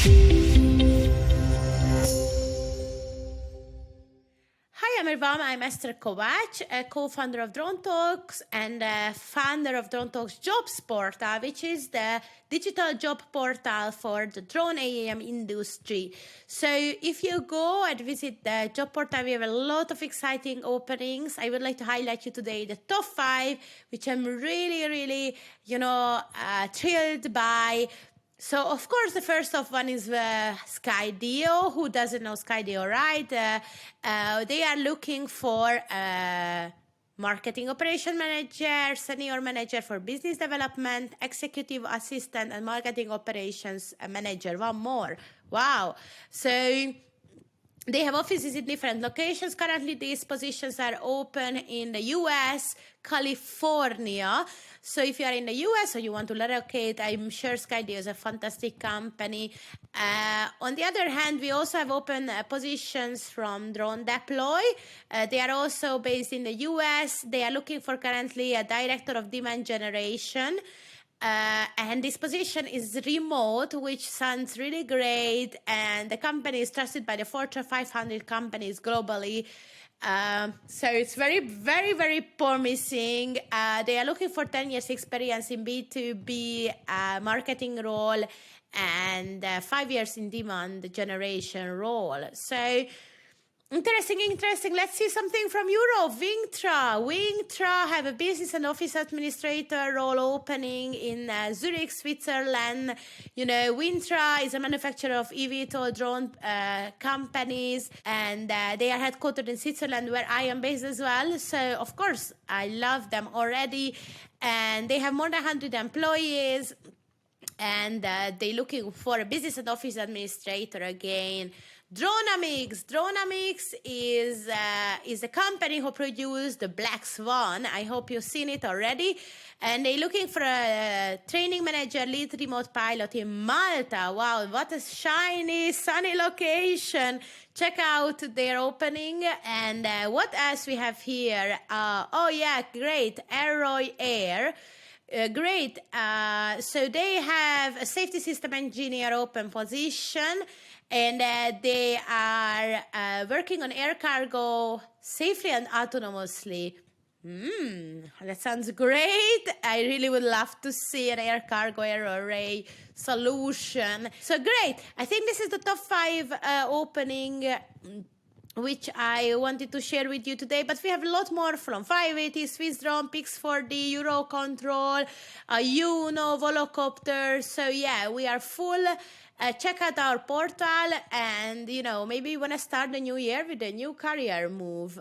Hi everyone, I'm Esther Kovac, a co-founder of DroneTalks and founder of DroneTalks Jobs portal, which is the digital job portal for the drone AAM industry. So if you go and visit the job portal, we have a lot of exciting openings. I would like to highlight you today the top 5, which I'm really, thrilled by. So, of course, the first of one is Skydio. Who doesn't know Skydio, right? They are looking for marketing operation manager, senior manager for business development, executive assistant, and marketing operations manager. One more. Wow. So they have offices in different locations. Currently, these positions are open in the US, California. So if you are in the US or you want to relocate, I'm sure Skydio is a fantastic company. On the other hand, we also have open positions from DroneDeploy. They are also based in the US. They are looking for currently a director of demand generation. And this position is remote, which sounds really great. And the company is trusted by the Fortune 500 companies globally. So it's very promising. They are looking for 10 years experience in B2B marketing role and 5 years in demand generation role. So Interesting. Let's see something from Europe. Wingtra have a business and office administrator role opening in Zurich, Switzerland. You know, Wingtra is a manufacturer of eVTOL drone companies, and they are headquartered in Switzerland, where I am based as well. So, of course, I love them already. And they have more than 100 employees. And they're looking for a business and office administrator again. Dronamics is a company who produced the Black Swan. I hope you've seen it already. And they're looking for a training manager, lead remote pilot in Malta. Wow, what a shiny, sunny location. Check out their opening. And what else we have here? Great, Elroy Air. Great. So they have a safety system engineer open position, and they are working on air cargo safely and autonomously. That sounds great. I really would love to see an air cargo air array solution. So great. I think this is the top 5 opening which I wanted to share with you today, but we have a lot more from 580, Swiss Drone, Pix4D, Eurocontrol, Volocopter. So yeah, we are full. Check out our portal, and maybe you want to start the new year with a new career move.